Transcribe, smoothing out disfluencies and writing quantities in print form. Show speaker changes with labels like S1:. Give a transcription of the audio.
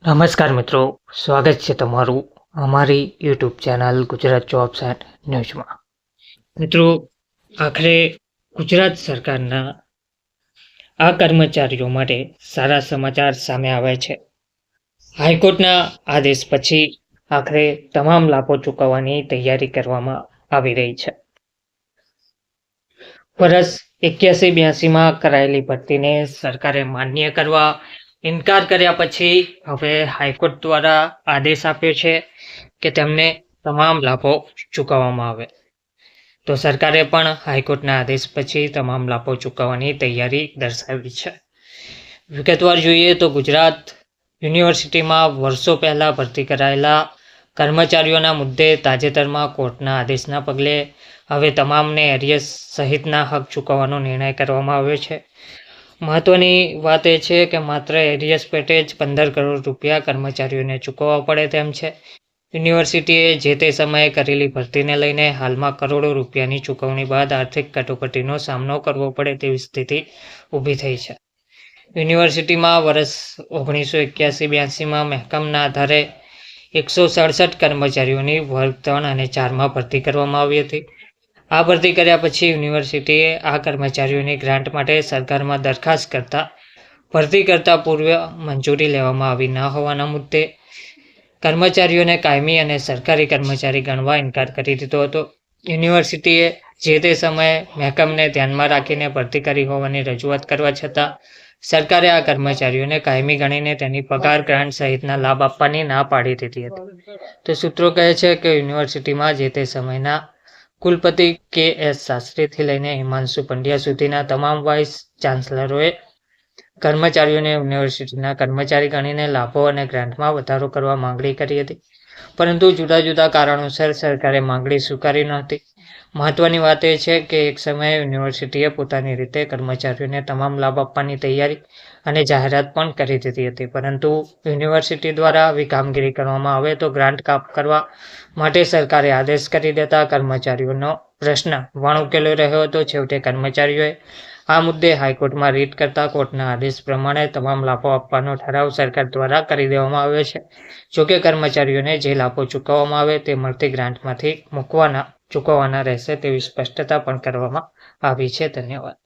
S1: નમસ્કાર મિત્રો, સ્વાગત છે તમારું અમારી YouTube channel Gujarat jobs and ન્યૂઝમાં. મિત્રો, આખરે ગુજરાત સરકારના આ કર્મચારીઓ માટે સારા સમાચાર સામે આવ્યા છે. હાઈકોર્ટના આદેશ પછી આખરે તમામ લાભો ચૂકવવાની તૈયારી કરવામાં આવી રહી છે. વર્ષ 81-82માં કરાયેલી ભરતીને સરકારે માન્ય કરવા ઇનકાર કર્યા પછી હવે હાઈકોર્ટ દ્વારા આદેશ આપ્યો છે કે તેમને તમામ લાભો ચૂકવવામાં આવે. તો સરકારે પણ હાઈકોર્ટના આદેશ પછી તમામ લાભો ચૂકવવાની તૈયારી દર્શાવી છે. વિગતવાર જોઈએ તો ગુજરાત યુનિવર્સિટીમાં વર્ષો પહેલા ભરતી કરાયેલા કર્મચારીઓના મુદ્દે તાજેતરમાં કોર્ટના આદેશના પગલે હવે તમામને એરિયસ સહિતના હક ચૂકવવાનો નિર્ણય કરવામાં આવ્યો છે. મહત્વની વાત એ છે કે માત્ર એરિયસ પેટે જ 15 કરોડ રૂપિયા કર્મચારીઓને ચૂકવવા પડે તેમ છે. યુનિવર્સિટીએ જે તે સમયે કરેલી ભરતીને લઈને હાલમાં કરોડો રૂપિયાની ચૂકવણી બાદ આર્થિક કટોકટીનો સામનો કરવો પડે તેવી સ્થિતિ ઊભી થઈ છે. યુનિવર્સિટીમાં વર્ષ 1981-82માં મહેકમના આધારે 167 કર્મચારીઓની વર્ગ 3 અને 4માં ભરતી કરવામાં આવી હતી. આ ભરતી કર્યા પછી યુનિવર્સિટીએ આ કર્મચારીઓની ગ્રાન્ટ માટે સરકારમાં દરખાસ્ત કરતા ભરતી કરતા પૂર્વે મંજૂરી લેવામાં આવી ન હોવાના મુદ્દે કર્મચારીઓને કાયમી અને સરકારી કર્મચારી ગણવા ઇનકાર કરી દીધો હતો. યુનિવર્સિટીએ જે તે સમયે મહેકમને ધ્યાનમાં રાખીને ભરતી કરી હોવાની રજૂઆત કરવા છતાં સરકારે આ કર્મચારીઓને કાયમી ગણીને તેની પગાર ગ્રાન્ટ સહિતના લાભ આપવાની ના પાડી દીધી હતી. તો સૂત્રો કહે છે કે યુનિવર્સિટીમાં જે તે સમયના કુલપતિ કે.એસ. શાસ્ત્રીથી લઈને હિમાંશુ પંડ્યા સુધીના તમામ વાઇસ ચાન્સલરોએ કર્મચારીઓને યુનિવર્સિટીના કર્મચારી ગણીને લાભો અને ગ્રાન્ટમાં વધારો કરવા માંગણી કરી હતી, પરંતુ જુદા જુદા કારણોસર સરકારે માંગણી સ્વીકારી નહોતી. મહત્વની વાત એ છે કે એક સમયે યુનિવર્સિટીએ પોતાની રીતે કર્મચારીઓને તમામ લાભ આપવાની તૈયારી અને જાહેરાત પણ કરી દીધી હતી, પરંતુ યુનિવર્સિટી દ્વારા આવી કામગીરી કરવામાં આવે તો ગ્રાન્ટ કાપ કરવા માટે સરકારે આદેશ કરી દેતા કર્મચારીઓનો પ્રશ્ન વણઉકેલો રહ્યો હતો. છેવટે કર્મચારીઓએ આ મુદ્દે હાઈકોર્ટમાં રીટ કરતા કોર્ટના આદેશ પ્રમાણે તમામ લાભો આપવાનો ઠરાવ સરકાર દ્વારા કરી દેવામાં આવ્યો છે. જોકે કર્મચારીઓને જે લાભો ચૂકવવામાં આવે તે મળતી ગ્રાન્ટમાંથી ચૂકવવાના રહેશે તેવી સ્પષ્ટતા પણ કરવામાં આવી છે. ધન્યવાદ.